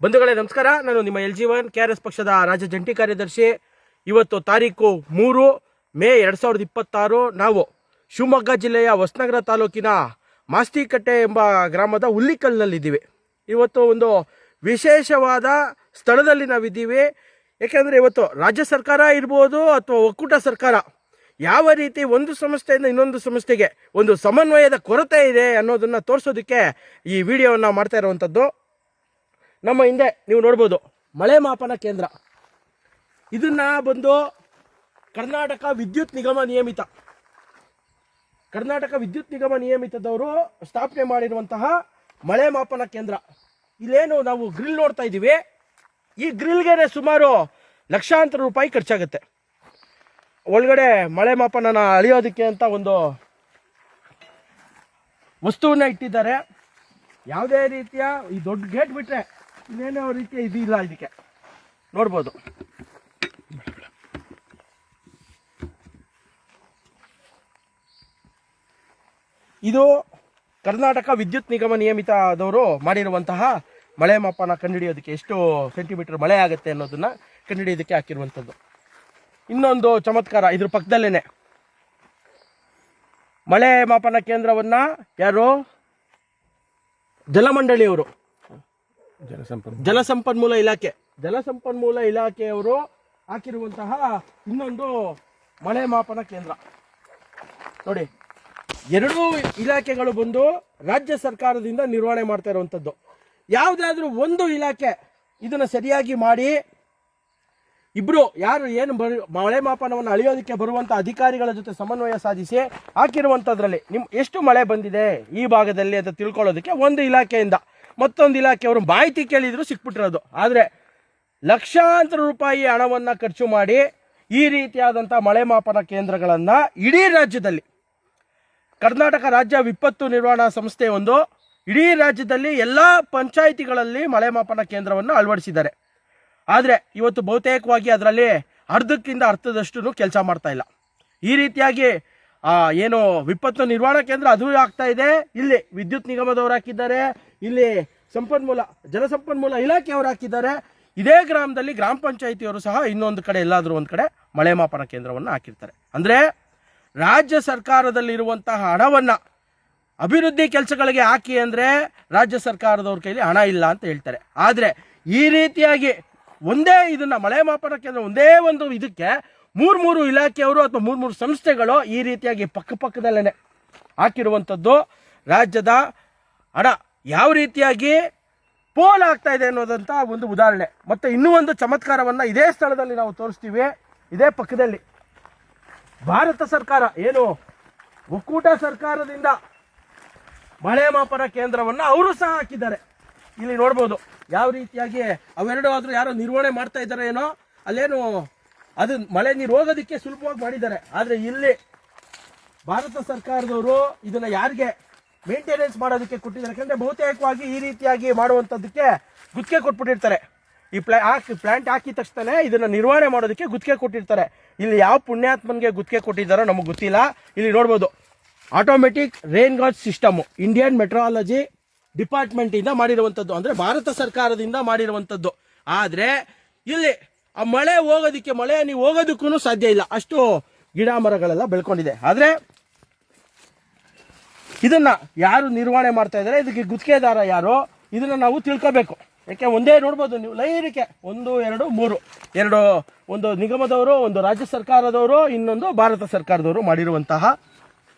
ಬಂಧುಗಳೇ ನಮಸ್ಕಾರ. ನಾನು ನಿಮ್ಮ LG1 KRS ಪಕ್ಷದ ರಾಜ್ಯ ಜಂಟಿ ಕಾರ್ಯದರ್ಶಿ. ಇವತ್ತು ತಾರೀಕು 3 ಮೇ 2026. ನಾವು ಶಿವಮೊಗ್ಗ ಜಿಲ್ಲೆಯ ಹೊಸನಗರ ತಾಲೂಕಿನ ಮಾಸ್ತಿಕಟ್ಟೆ ಎಂಬ ಗ್ರಾಮದ ಹುಲ್ಲಿಕಲ್ನಲ್ಲಿದ್ದೀವಿ. ಇವತ್ತು ಒಂದು ವಿಶೇಷವಾದ ಸ್ಥಳದಲ್ಲಿ ನಾವಿದ್ದೀವಿ. ಏಕೆಂದರೆ ಇವತ್ತು ರಾಜ್ಯ ಸರ್ಕಾರ ಇರ್ಬೋದು ಅಥವಾ ಒಕ್ಕೂಟ ಸರ್ಕಾರ ಯಾವ ರೀತಿ ಒಂದು ಸಂಸ್ಥೆಯಿಂದ ಇನ್ನೊಂದು ಸಂಸ್ಥೆಗೆ ಒಂದು ಸಮನ್ವಯದ ಕೊರತೆ ಇದೆ ಅನ್ನೋದನ್ನು ತೋರಿಸೋದಕ್ಕೆ ಈ ವಿಡಿಯೋವನ್ನು ಮಾಡ್ತಾ ಇರುವಂಥದ್ದು. ನಮ್ಮ ಹಿಂದೆ ನೀವು ನೋಡ್ಬೋದು ಮಳೆ ಮಾಪನ ಕೇಂದ್ರ. ಇದನ್ನು ಬಂದು ಕರ್ನಾಟಕ ವಿದ್ಯುತ್ ನಿಗಮ ನಿಯಮಿತದವರು ಸ್ಥಾಪನೆ ಮಾಡಿರುವಂತಹ ಮಳೆ ಮಾಪನ ಕೇಂದ್ರ. ಇಲ್ಲೇನು ನಾವು ಗ್ರಿಲ್ ನೋಡ್ತಾ ಇದ್ದೀವಿ, ಈ ಗ್ರಿಲ್ಗೆ ಸುಮಾರು ಲಕ್ಷಾಂತರ ರೂಪಾಯಿ ಖರ್ಚಾಗುತ್ತೆ. ಒಳಗಡೆ ಮಳೆ ಮಾಪನ ಅಳಿಯೋದಕ್ಕೆ ಅಂತ ಒಂದು ವಸ್ತುವನ್ನ ಇಟ್ಟಿದ್ದಾರೆ. ಯಾವುದೇ ರೀತಿಯ ಈ ದೊಡ್ಡ ಗೇಟ್ ಬಿಟ್ಟರೆ ಇನ್ನೇನೋ ರೀತಿಯ ಇದು ಇಲ್ಲ. ಇದಕ್ಕೆ ನೋಡ್ಬೋದು ಇದು ಕರ್ನಾಟಕ ವಿದ್ಯುತ್ ನಿಗಮ ನಿಯಮಿತದವರು ಮಾಡಿರುವಂತಹ ಮಳೆ ಮಾಪನ ಕಂಡುಹಿಡಿಯೋದಕ್ಕೆ ಎಷ್ಟು ಸೆಂಟಿಮೀಟರ್ ಮಳೆ ಆಗುತ್ತೆ ಅನ್ನೋದನ್ನ ಕಂಡುಹಿಡಿಯೋದಕ್ಕೆ ಹಾಕಿರುವಂಥದ್ದು. ಇನ್ನೊಂದು ಚಮತ್ಕಾರ, ಇದ್ರ ಪಕ್ಕದಲ್ಲೇನೆ ಮಳೆ ಮಾಪನ ಕೇಂದ್ರವನ್ನ ಯಾರು ಜಲಮಂಡಳಿಯವರು, ಜಲಸಂಪನ್ಮೂಲ ಇಲಾಖೆಯವರು ಹಾಕಿರುವಂತಹ ಇನ್ನೊಂದು ಮಳೆ ಮಾಪನ ಕೇಂದ್ರ ನೋಡಿ. ಎರಡೂ ಇಲಾಖೆಗಳು ಬಂದು ರಾಜ್ಯ ಸರ್ಕಾರದಿಂದ ನಿರ್ವಹಣೆ ಮಾಡ್ತಾ ಇರುವಂಥದ್ದು. ಯಾವುದಾದ್ರೂ ಒಂದು ಇಲಾಖೆ ಇದನ್ನು ಸರಿಯಾಗಿ ಮಾಡಿ ಇಬ್ರು ಯಾರು ಏನು ಮಳೆ ಮಾಪನವನ್ನು ಅಳಿಯೋದಕ್ಕೆ ಬರುವಂಥ ಅಧಿಕಾರಿಗಳ ಜೊತೆ ಸಮನ್ವಯ ಸಾಧಿಸಿ ಹಾಕಿರುವಂಥದ್ರಲ್ಲಿ ಎಷ್ಟು ಮಳೆ ಬಂದಿದೆ ಈ ಭಾಗದಲ್ಲಿ ಅಂತ ತಿಳ್ಕೊಳ್ಳೋದಕ್ಕೆ ಒಂದು ಇಲಾಖೆಯಿಂದ ಮತ್ತೊಂದು ಇಲಾಖೆಯವರು ಮಾಹಿತಿ ಕೇಳಿದ್ರು ಸಿಕ್ಬಿಟ್ಟಿರೋದು. ಆದರೆ ಲಕ್ಷಾಂತರ ರೂಪಾಯಿ ಹಣವನ್ನು ಖರ್ಚು ಮಾಡಿ ಈ ರೀತಿಯಾದಂಥ ಮಳೆ ಮಾಪನ ಕೇಂದ್ರಗಳನ್ನು ಇಡೀ ರಾಜ್ಯದಲ್ಲಿ ಕರ್ನಾಟಕ ರಾಜ್ಯ ವಿಪತ್ತು ನಿರ್ವಹಣಾ ಸಂಸ್ಥೆ ಒಂದು ಇಡೀ ರಾಜ್ಯದಲ್ಲಿ ಎಲ್ಲ ಪಂಚಾಯಿತಿಗಳಲ್ಲಿ ಮಳೆ ಮಾಪನ ಕೇಂದ್ರವನ್ನು ಅಳವಡಿಸಿದ್ದಾರೆ. ಆದರೆ ಇವತ್ತು ಬಹುತೇಕವಾಗಿ ಅದರಲ್ಲಿ ಅರ್ಧದಷ್ಟು ಕೆಲಸ ಮಾಡ್ತಾ ಇಲ್ಲ. ಈ ರೀತಿಯಾಗಿ ಏನು ವಿಪತ್ತು ನಿರ್ವಹಣಾ ಕೇಂದ್ರ ಅದು ಆಗ್ತಾ ಇದೆ, ಇಲ್ಲಿ ವಿದ್ಯುತ್ ನಿಗಮದವರು ಹಾಕಿದ್ದಾರೆ, ಇಲ್ಲಿ ಜಲಸಂಪನ್ಮೂಲ ಇಲಾಖೆಯವರು ಹಾಕಿದ್ದಾರೆ. ಇದೇ ಗ್ರಾಮದಲ್ಲಿ ಗ್ರಾಮ ಪಂಚಾಯಿತಿಯವರು ಸಹ ಇನ್ನೊಂದು ಕಡೆ ಎಲ್ಲಾದರೂ ಒಂದು ಕಡೆ ಮಳೆ ಮಾಪನ ಕೇಂದ್ರವನ್ನು ಹಾಕಿರ್ತಾರೆ. ಅಂದರೆ ರಾಜ್ಯ ಸರ್ಕಾರದಲ್ಲಿರುವಂತಹ ಹಣವನ್ನು ಅಭಿವೃದ್ಧಿ ಕೆಲಸಗಳಿಗೆ ಹಾಕಿ ಅಂದರೆ ರಾಜ್ಯ ಸರ್ಕಾರದವ್ರ ಕೈಲಿ ಹಣ ಇಲ್ಲ ಅಂತ ಹೇಳ್ತಾರೆ. ಆದರೆ ಈ ರೀತಿಯಾಗಿ ಒಂದೇ ಇದನ್ನು ಮಳೆ ಮಾಪನ ಕೇಂದ್ರ ಒಂದೇ ಒಂದು ಇದಕ್ಕೆ ಮೂರು ಇಲಾಖೆಯವರು ಅಥವಾ ಮೂರು ಸಂಸ್ಥೆಗಳು ಈ ರೀತಿಯಾಗಿ ಪಕ್ಕದಲ್ಲೇ ಹಾಕಿರುವಂಥದ್ದು ರಾಜ್ಯದ ಹಣ ಯಾವ ರೀತಿಯಾಗಿ ಪೋಲ್ ಆಗ್ತಾ ಇದೆ ಅನ್ನೋದಂಥ ಒಂದು ಉದಾಹರಣೆ. ಮತ್ತು ಇನ್ನೂ ಒಂದು ಚಮತ್ಕಾರವನ್ನು ಇದೇ ಸ್ಥಳದಲ್ಲಿ ನಾವು ತೋರಿಸ್ತೀವಿ. ಇದೇ ಪಕ್ಕದಲ್ಲಿ ಭಾರತ ಸರ್ಕಾರ ಏನು ಒಕ್ಕೂಟ ಸರ್ಕಾರದಿಂದ ಮಳೆ ಮಾಪನ ಕೇಂದ್ರವನ್ನು ಅವರು ಸಹ ಹಾಕಿದ್ದಾರೆ. ಇಲ್ಲಿ ನೋಡ್ಬೋದು ಯಾವ ರೀತಿಯಾಗಿ ಅವೆರಡು ಆದರೂ ಯಾರೋ ನಿರ್ವಹಣೆ ಮಾಡ್ತಾ ಇದ್ದಾರೆ ಏನೋ, ಅಲ್ಲೇನು ಅದು ಮಳೆ ನೀರು ಹೋಗೋದಕ್ಕೆ ಸುಲಭವಾಗಿ ಮಾಡಿದ್ದಾರೆ. ಆದರೆ ಇಲ್ಲಿ ಭಾರತ ಸರ್ಕಾರದವರು ಇದನ್ನು ಯಾರಿಗೆ ಮೇಂಟೆನೆನ್ಸ್ ಮಾಡೋದಕ್ಕೆ ಕೊಟ್ಟಿದ್ದಾರೆ, ಯಾಕಂದರೆ ಬಹುತೇಕವಾಗಿ ಈ ರೀತಿಯಾಗಿ ಮಾಡುವಂಥದ್ದಕ್ಕೆ ಗುತ್ತಿಗೆ ಕೊಟ್ಬಿಟ್ಟಿರ್ತಾರೆ. ಈ ಪ್ಲಾಂಟ್ ಹಾಕಿದ ತಕ್ಷಣ ಇದನ್ನು ನಿರ್ವಹಣೆ ಮಾಡೋದಕ್ಕೆ ಗುತ್ತಿಗೆ ಕೊಟ್ಟಿರ್ತಾರೆ. ಇಲ್ಲಿ ಯಾವ ಪುಣ್ಯಾತ್ಮನಿಗೆ ಗುತ್ತಿಗೆ ಕೊಟ್ಟಿದ್ದಾರೋ ನಮಗೆ ಗೊತ್ತಿಲ್ಲ. ಇಲ್ಲಿ ನೋಡ್ಬೋದು ಆಟೋಮೆಟಿಕ್ ರೈನ್ ಗಾಜ್ ಸಿಸ್ಟಮು ಇಂಡಿಯನ್ ಮೆಟ್ರಾಲಜಿ ಡಿಪಾರ್ಟ್ಮೆಂಟಿಂದ ಮಾಡಿರುವಂಥದ್ದು, ಅಂದರೆ ಭಾರತ ಸರ್ಕಾರದಿಂದ ಮಾಡಿರುವಂಥದ್ದು. ಆದರೆ ಇಲ್ಲಿ ಆ ಮಳೆ ನೀವು ಹೋಗೋದಕ್ಕೂ ಸಾಧ್ಯ ಇಲ್ಲ, ಅಷ್ಟು ಗಿಡ ಮರಗಳೆಲ್ಲ ಬೆಳ್ಕೊಂಡಿದೆ. ಆದರೆ ಇದನ್ನು ಯಾರು ನಿರ್ವಹಣೆ ಮಾಡ್ತಾ ಇದ್ದಾರೆ, ಇದಕ್ಕೆ ಗುತ್ತಿಗೆದಾರ ಯಾರು, ಇದನ್ನು ನಾವು ತಿಳ್ಕೋಬೇಕು. ಯಾಕೆ ಒಂದೇ ನೋಡ್ಬೋದು ನೀವು ಲೈನಿಗೆ 1, 2, 3 ಒಂದು ನಿಗಮದವರು, ಒಂದು ರಾಜ್ಯ ಸರ್ಕಾರದವರು, ಇನ್ನೊಂದು ಭಾರತ ಸರ್ಕಾರದವರು ಮಾಡಿರುವಂತಹ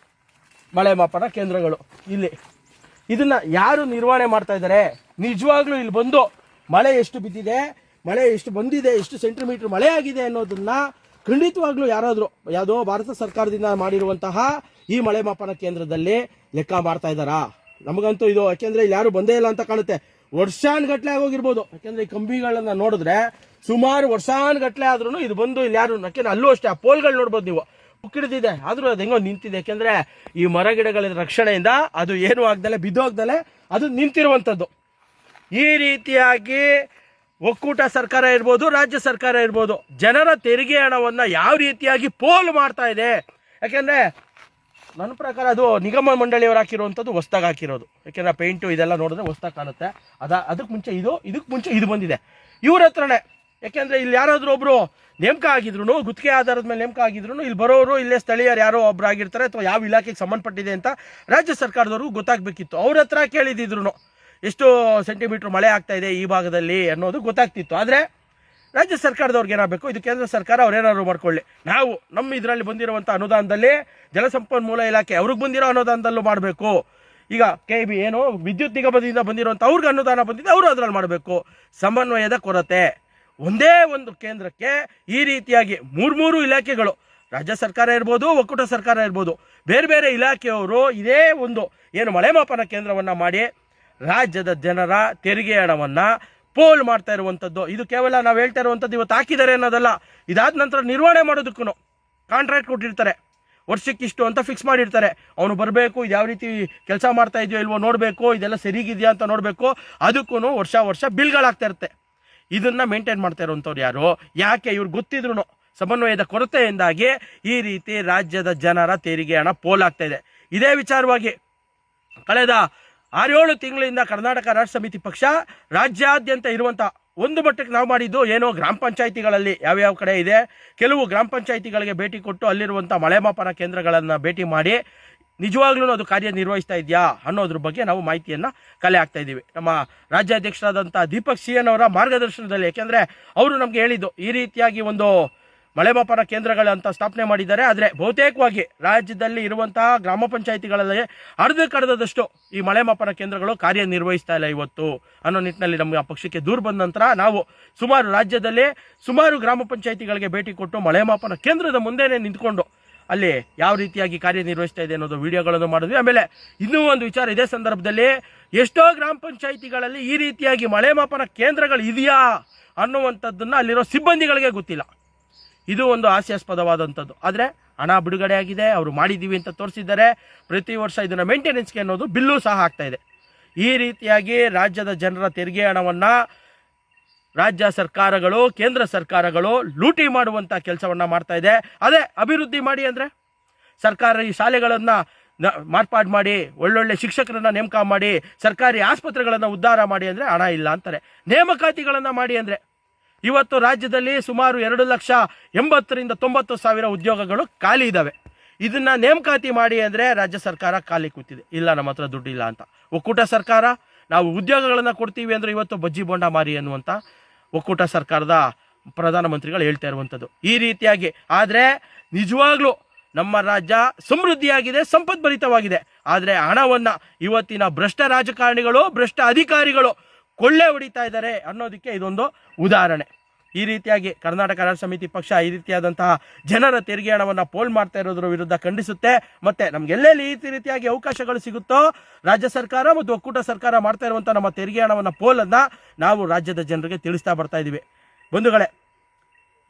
ಮಳೆ ಮಾಪನ ಕೇಂದ್ರಗಳು. ಇಲ್ಲಿ ಇದನ್ನು ಯಾರು ನಿರ್ವಹಣೆ ಮಾಡ್ತಾ ಇದ್ದಾರೆ, ನಿಜವಾಗ್ಲೂ ಇಲ್ಲಿ ಬಂದು ಮಳೆ ಎಷ್ಟು ಬಿದ್ದಿದೆ, ಮಳೆ ಎಷ್ಟು ಬಂದಿದೆ, ಎಷ್ಟು ಸೆಂಟಿಮೀಟರ್ ಮಳೆ ಆಗಿದೆ ಅನ್ನೋದನ್ನು ಖಂಡಿತವಾಗ್ಲೂ ಯಾವುದೋ ಭಾರತ ಸರ್ಕಾರದಿಂದ ಮಾಡಿರುವಂತಹ ಈ ಮಳೆ ಮಾಪನ ಕೇಂದ್ರದಲ್ಲಿ ಲೆಕ್ಕ ಮಾಡ್ತಾ ಇದ್ದಾರಾ? ನಮಗಂತೂ ಇದು ಯಾಕೆಂದರೆ ಇಲ್ಲಿ ಯಾರು ಬಂದೇ ಇಲ್ಲ ಅಂತ ಕಾಣುತ್ತೆ. ವರ್ಷಾನುಗಟ್ಲೆ ಆಗೋಗಿರ್ಬೋದು, ಯಾಕೆಂದರೆ ಈ ಕಂಬಿಗಳನ್ನು ನೋಡಿದ್ರೆ ಸುಮಾರು ವರ್ಷಾನುಗಟ್ಲೆ ಆದ್ರೂ ಇದು ಬಂದು ಇಲ್ಲಿ ಯಾರು, ಯಾಕೆಂದ್ರೆ ಅಲ್ಲೂ ಅಷ್ಟೇ ಆ ಪೋಲ್ಗಳು ನೋಡ್ಬೋದು ನೀವು, ಮುಕ್ಕಿಡ್ದಿದೆ, ಆದರೂ ಅದು ಹೆಂಗೋ ನಿಂತಿದೆ. ಯಾಕೆಂದರೆ ಈ ಮರ ಗಿಡಗಳ ರಕ್ಷಣೆಯಿಂದ ಅದು ಏನು ಆಗ್ದಲೆ ಬಿದ್ದೋಗ್ದಲೆ ಅದು ನಿಂತಿರುವಂಥದ್ದು. ಈ ರೀತಿಯಾಗಿ ಒಕ್ಕೂಟ ಸರ್ಕಾರ ಇರ್ಬೋದು, ರಾಜ್ಯ ಸರ್ಕಾರ ಇರ್ಬೋದು, ಜನರ ತೆರಿಗೆ ಹಣವನ್ನು ಯಾವ ರೀತಿಯಾಗಿ ಪೋಲು ಮಾಡ್ತಾ ಇದೆ. ಯಾಕೆಂದರೆ ನನ್ನ ಪ್ರಕಾರ ಅದು ನಿಗಮ ಮಂಡಳಿಯವರು ಹಾಕಿರುವಂಥದ್ದು ಹೊಸ್ದಾಗಿ ಹಾಕಿರೋದು. ಯಾಕೆಂದರೆ ಪೇಂಟು ಇದೆಲ್ಲ ನೋಡಿದ್ರೆ ಹೊಸ್ದಾಗಿ ಕಾಣುತ್ತೆ. ಅದಕ್ಕೆ ಮುಂಚೆ ಇದು ಬಂದಿದೆ ಇವ್ರ ಹತ್ರನೇ. ಯಾಕೆಂದರೆ ಇಲ್ಲಿ ಯಾರಾದರೂ ಒಬ್ಬರು ನೇಮಕ ಆಗಿದ್ರು, ಗುತ್ತಿಗೆ ಆಧಾರದ ಮೇಲೆ ನೇಮಕ ಆಗಿದ್ರು, ಇಲ್ಲಿ ಬರೋರು ಇಲ್ಲೇ ಸ್ಥಳೀಯರು ಯಾರೋ ಒಬ್ರು ಆಗಿರ್ತಾರೆ ಅಥವಾ ಯಾವ ಇಲಾಖೆಗೆ ಸಂಬಂಧಪಟ್ಟಿದೆ ಅಂತ ರಾಜ್ಯ ಸರ್ಕಾರದವ್ರಿಗೂ ಗೊತ್ತಾಗಬೇಕಿತ್ತು. ಅವ್ರ ಹತ್ರ ಕೇಳಿದಿದ್ರು ಎಷ್ಟು ಸೆಂಟಿಮೀಟ್ರ್ ಮಳೆ ಆಗ್ತಾ ಇದೆ ಈ ಭಾಗದಲ್ಲಿ ಅನ್ನೋದು ಗೊತ್ತಾಗ್ತಿತ್ತು. ಆದರೆ ರಾಜ್ಯ ಸರ್ಕಾರದವ್ರಿಗೆ ಏನಾಗಬೇಕು, ಇದು ಕೇಂದ್ರ ಸರ್ಕಾರ ಅವ್ರೇನಾದ್ರು ಮಾಡ್ಕೊಳ್ಳಿ. ನಾವು ನಮ್ಮ ಇದರಲ್ಲಿ ಬಂದಿರುವಂಥ ಅನುದಾನದಲ್ಲಿ ಜಲಸಂಪನ್ಮೂಲ ಇಲಾಖೆ ಅವ್ರಿಗೆ ಬಂದಿರೋ ಅನುದಾನದಲ್ಲೂ ಮಾಡಬೇಕು. ಈಗ KEB ಏನು ವಿದ್ಯುತ್ ನಿಗಮದಿಂದ ಬಂದಿರುವಂಥ ಅವ್ರಿಗೆ ಅನುದಾನ ಬಂದಿದೆ, ಅವರು ಅದರಲ್ಲಿ ಮಾಡಬೇಕು. ಸಮನ್ವಯದ ಕೊರತೆ. ಒಂದೇ ಒಂದು ಕೇಂದ್ರಕ್ಕೆ ಈ ರೀತಿಯಾಗಿ ಮೂರು ಇಲಾಖೆಗಳು, ರಾಜ್ಯ ಸರ್ಕಾರ ಇರ್ಬೋದು, ಒಕ್ಕೂಟ ಸರ್ಕಾರ ಇರ್ಬೋದು, ಬೇರೆ ಬೇರೆ ಇಲಾಖೆಯವರು ಇದೇ ಒಂದು ಏನು ಮಳೆ ಮಾಪನ ಕೇಂದ್ರವನ್ನು ಮಾಡಿ ರಾಜ್ಯದ ಜನರ ತೆರಿಗೆ ಹಣವನ್ನು ಪೋಲ್ ಮಾಡ್ತಾ ಇರುವಂಥದ್ದು. ಇದು ಕೇವಲ ನಾವು ಹೇಳ್ತಾ ಇರುವಂಥದ್ದು ಇವತ್ತು ಹಾಕಿದ್ದಾರೆ ಅನ್ನೋದಲ್ಲ. ಇದಾದ ನಂತರ ನಿರ್ವಹಣೆ ಮಾಡೋದಕ್ಕೂ ಕಾಂಟ್ರಾಕ್ಟ್ ಕೊಟ್ಟಿರ್ತಾರೆ, ವರ್ಷಕ್ಕಿಷ್ಟು ಅಂತ ಫಿಕ್ಸ್ ಮಾಡಿರ್ತಾರೆ. ಅವನು ಬರಬೇಕು, ಇದು ಯಾವ ರೀತಿ ಕೆಲಸ ಮಾಡ್ತಾ ಇದೆಯೋ ಇಲ್ವೋ ನೋಡಬೇಕು, ಇದೆಲ್ಲ ಸರಿಗಿದೆಯಾ ಅಂತ ನೋಡಬೇಕು. ಅದಕ್ಕೂ ವರ್ಷ ಬಿಲ್ಗಳಾಗ್ತಾ ಇರುತ್ತೆ. ಇದನ್ನು ಮೇಂಟೈನ್ ಮಾಡ್ತಾ ಇರುವಂಥವ್ರು ಯಾರು? ಯಾಕೆ? ಇವ್ರು ಗೊತ್ತಿದ್ರು ಸಮನ್ವಯದ ಕೊರತೆಯಿಂದಾಗಿ ಈ ರೀತಿ ರಾಜ್ಯದ ಜನರ ತೆರಿಗೆ ಹಣ ಪೋಲ್ ಆಗ್ತಾ ಇದೆ. ಇದೇ ವಿಚಾರವಾಗಿ ಕಳೆದ 6-7 ತಿಂಗಳಿಂದ ಕರ್ನಾಟಕ ರಾಷ್ಟ್ರ ಸಮಿತಿ ಪಕ್ಷ ರಾಜ್ಯಾದ್ಯಂತ ಇರುವಂಥ ಒಂದು ಮಟ್ಟಕ್ಕೆ ನಾವು ಮಾಡಿದ್ದು ಏನೋ ಗ್ರಾಮ ಪಂಚಾಯಿತಿಗಳಲ್ಲಿ ಯಾವ್ಯಾವ ಕಡೆ ಇದೆ, ಕೆಲವು ಗ್ರಾಮ ಪಂಚಾಯಿತಿಗಳಿಗೆ ಭೇಟಿ ಕೊಟ್ಟು ಅಲ್ಲಿರುವಂಥ ಮಳೆ ಮಾಪನ ಕೇಂದ್ರಗಳನ್ನು ಭೇಟಿ ಮಾಡಿ ನಿಜವಾಗ್ಲೂ ಅದು ಕಾರ್ಯನಿರ್ವಹಿಸ್ತಾ ಇದೆಯಾ ಅನ್ನೋದ್ರ ಬಗ್ಗೆ ನಾವು ಮಾಹಿತಿಯನ್ನು ಕಲೆ ಹಾಕ್ತಾ ಇದ್ದೀವಿ. ನಮ್ಮ ರಾಜ್ಯಾಧ್ಯಕ್ಷರಾದಂಥ ದೀಪಕ್ CN ಅವರ ಮಾರ್ಗದರ್ಶನದಲ್ಲಿ. ಯಾಕೆಂದರೆ ಅವರು ನಮಗೆ ಹೇಳಿದ್ದು ಈ ರೀತಿಯಾಗಿ ಒಂದು ಮಳೆ ಮಾಪನ ಕೇಂದ್ರಗಳಂತ ಸ್ಥಾಪನೆ ಮಾಡಿದ್ದಾರೆ. ಆದರೆ ಬಹುತೇಕವಾಗಿ ರಾಜ್ಯದಲ್ಲಿ ಇರುವಂತಹ ಗ್ರಾಮ ಪಂಚಾಯಿತಿಗಳಲ್ಲಿ ಅರ್ಧಕ್ಕರ್ಧದಷ್ಟು ಈ ಮಳೆ ಮಾಪನ ಕೇಂದ್ರಗಳು ಕಾರ್ಯನಿರ್ವಹಿಸ್ತಾ ಇಲ್ಲ ಇವತ್ತು ಅನ್ನೋ ನಿಟ್ಟಿನಲ್ಲಿ ನಮ್ಮ ಪಕ್ಷಕ್ಕೆ ದೂರು ಬಂದ ನಂತರ ನಾವು ರಾಜ್ಯದಲ್ಲಿ ಸುಮಾರು ಗ್ರಾಮ ಪಂಚಾಯಿತಿಗಳಿಗೆ ಭೇಟಿ ಕೊಟ್ಟು ಮಳೆ ಮಾಪನ ಕೇಂದ್ರದ ಮುಂದೆನೇ ನಿಂತ್ಕೊಂಡು ಅಲ್ಲಿ ಯಾವ ರೀತಿಯಾಗಿ ಕಾರ್ಯನಿರ್ವಹಿಸ್ತಾ ಇದೆ ಅನ್ನೋದು ವಿಡಿಯೋಗಳನ್ನು ಮಾಡಿದ್ವಿ. ಆಮೇಲೆ ಇನ್ನೂ ಒಂದು ವಿಚಾರ, ಇದೇ ಸಂದರ್ಭದಲ್ಲಿ ಎಷ್ಟೋ ಗ್ರಾಮ ಪಂಚಾಯಿತಿಗಳಲ್ಲಿ ಈ ರೀತಿಯಾಗಿ ಮಳೆ ಮಾಪನ ಕೇಂದ್ರಗಳು ಇದೆಯಾ ಅನ್ನುವಂಥದ್ದನ್ನು ಅಲ್ಲಿರೋ ಸಿಬ್ಬಂದಿಗಳಿಗೆ ಗೊತ್ತಿಲ್ಲ. ಇದು ಒಂದು ಹಾಸ್ಯಾಸ್ಪದವಾದಂಥದ್ದು. ಆದರೆ ಹಣ ಬಿಡುಗಡೆ ಆಗಿದೆ, ಅವರು ಮಾಡಿದ್ದೀವಿ ಅಂತ ತೋರಿಸಿದ್ದಾರೆ. ಪ್ರತಿ ವರ್ಷ ಇದನ್ನು ಮೇಂಟೆನೆನ್ಸ್ಗೆ ಅನ್ನೋದು ಬಿಲ್ಲು ಸಹ ಆಗ್ತಾ ಇದೆ. ಈ ರೀತಿಯಾಗಿ ರಾಜ್ಯದ ಜನರ ತೆರಿಗೆ ಹಣವನ್ನು ರಾಜ್ಯ ಸರ್ಕಾರಗಳು, ಕೇಂದ್ರ ಸರ್ಕಾರಗಳು ಲೂಟಿ ಮಾಡುವಂಥ ಕೆಲಸವನ್ನು ಮಾಡ್ತಾ ಇದೆ. ಅದೇ ಅಭಿವೃದ್ಧಿ ಮಾಡಿ ಅಂದರೆ ಸರ್ಕಾರಿ ಶಾಲೆಗಳನ್ನು ಮಾರ್ಪಾಡು ಮಾಡಿ, ಒಳ್ಳೊಳ್ಳೆ ಶಿಕ್ಷಕರನ್ನು ನೇಮಕ ಮಾಡಿ, ಸರ್ಕಾರಿ ಆಸ್ಪತ್ರೆಗಳನ್ನು ಉದ್ಧಾರ ಮಾಡಿ ಅಂದರೆ ಹಣ ಇಲ್ಲ ಅಂತಾರೆ. ನೇಮಕಾತಿಗಳನ್ನು ಮಾಡಿ ಅಂದರೆ ಇವತ್ತು ರಾಜ್ಯದಲ್ಲಿ ಸುಮಾರು 2,80,000-90,000 ಉದ್ಯೋಗಗಳು ಖಾಲಿ ಇದ್ದಾವೆ. ಇದನ್ನು ನೇಮಕಾತಿ ಮಾಡಿ ಅಂದರೆ ರಾಜ್ಯ ಸರ್ಕಾರ ಖಾಲಿ ಕೂತಿದೆ, ಇಲ್ಲ ನಮ್ಮ ಹತ್ರ ದುಡ್ಡಿಲ್ಲ ಅಂತ. ಒಕ್ಕೂಟ ಸರ್ಕಾರ ನಾವು ಉದ್ಯೋಗಗಳನ್ನು ಕೊಡ್ತೀವಿ ಅಂದರೆ ಇವತ್ತು ಬಜ್ಜಿ ಬೋಂಡ ಮಾರಿ ಅನ್ನುವಂಥ ಒಕ್ಕೂಟ ಸರ್ಕಾರದ ಪ್ರಧಾನಮಂತ್ರಿಗಳು ಹೇಳ್ತಾ ಇರುವಂಥದ್ದು ಈ ರೀತಿಯಾಗಿ. ಆದರೆ ನಿಜವಾಗ್ಲೂ ನಮ್ಮ ರಾಜ್ಯ ಸಮೃದ್ಧಿಯಾಗಿದೆ, ಸಂಪದ್ಭರಿತವಾಗಿದೆ. ಆದರೆ ಹಣವನ್ನು ಇವತ್ತಿನ ಭ್ರಷ್ಟ ರಾಜಕಾರಣಿಗಳು, ಭ್ರಷ್ಟ ಅಧಿಕಾರಿಗಳು ಕೊಳ್ಳೆ ಹೊಡಿತಾ ಇದ್ದಾರೆ ಅನ್ನೋದಕ್ಕೆ ಇದೊಂದು ಉದಾಹರಣೆ. ಈ ರೀತಿಯಾಗಿ ಕರ್ನಾಟಕ ರಾಷ್ಟ್ರ ಸಮಿತಿ ಪಕ್ಷ ಈ ರೀತಿಯಾದಂತಹ ಜನರ ತೆರಿಗೆ ಹಣವನ್ನು ಪೋಲ್ ಮಾಡ್ತಾ ಇರೋದ್ರ ವಿರುದ್ಧ ಖಂಡಿಸುತ್ತೆ. ಮತ್ತು ನಮಗೆಲ್ಲೆಲ್ಲಿ ಈ ರೀತಿಯಾಗಿ ಅವಕಾಶಗಳು ಸಿಗುತ್ತೋ ರಾಜ್ಯ ಸರ್ಕಾರ ಮತ್ತು ಒಕ್ಕೂಟ ಸರ್ಕಾರ ಮಾಡ್ತಾ ಇರುವಂಥ ನಮ್ಮ ತೆರಿಗೆ ಹಣವನ್ನು ಪೋಲನ್ನು ನಾವು ರಾಜ್ಯದ ಜನರಿಗೆ ತಿಳಿಸ್ತಾ ಬರ್ತಾ ಇದ್ದೀವಿ. ಬಂಧುಗಳೇ,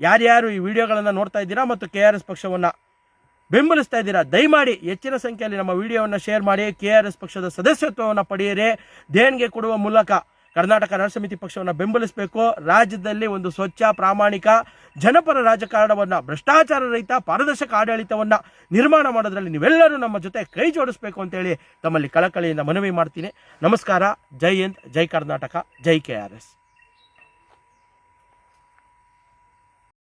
ಯಾರ್ಯಾರು ಈ ವಿಡಿಯೋಗಳನ್ನು ನೋಡ್ತಾ ಇದ್ದೀರಾ ಮತ್ತು KRS ಪಕ್ಷವನ್ನು ಬೆಂಬಲಿಸ್ತಾ ಇದ್ದೀರಾ, ದಯಮಾಡಿ ಹೆಚ್ಚಿನ ಸಂಖ್ಯೆಯಲ್ಲಿ ನಮ್ಮ ವಿಡಿಯೋವನ್ನು ಶೇರ್ ಮಾಡಿ. KRS ಪಕ್ಷದ ಸದಸ್ಯತ್ವವನ್ನು ಪಡೆಯಿರಿ. ದೇಣಿಗೆ ಕೊಡುವ ಮೂಲಕ ಕರ್ನಾಟಕ ರಾಷ್ಟ್ರ ಸಮಿತಿ ಪಕ್ಷವನ್ನು ಬೆಂಬಲಿಸಬೇಕು. ರಾಜ್ಯದಲ್ಲಿ ಒಂದು ಸ್ವಚ್ಛ, ಪ್ರಾಮಾಣಿಕ, ಜನಪರ ರಾಜಕಾರಣವನ್ನು, ಭ್ರಷ್ಟಾಚಾರ ರಹಿತ, ಪಾರದರ್ಶಕ ಆಡಳಿತವನ್ನು ನಿರ್ಮಾಣ ಮಾಡೋದ್ರಲ್ಲಿ ನೀವೆಲ್ಲರೂ ನಮ್ಮ ಜೊತೆ ಕೈ ಜೋಡಿಸಬೇಕು ಅಂತೇಳಿ ತಮ್ಮಲ್ಲಿ ಕಳಕಳಿಯಿಂದ ಮನವಿ ಮಾಡ್ತೀನಿ. ನಮಸ್ಕಾರ. ಜೈ ಹಿಂದ್, ಜೈ ಕರ್ನಾಟಕ, ಜೈ KRS.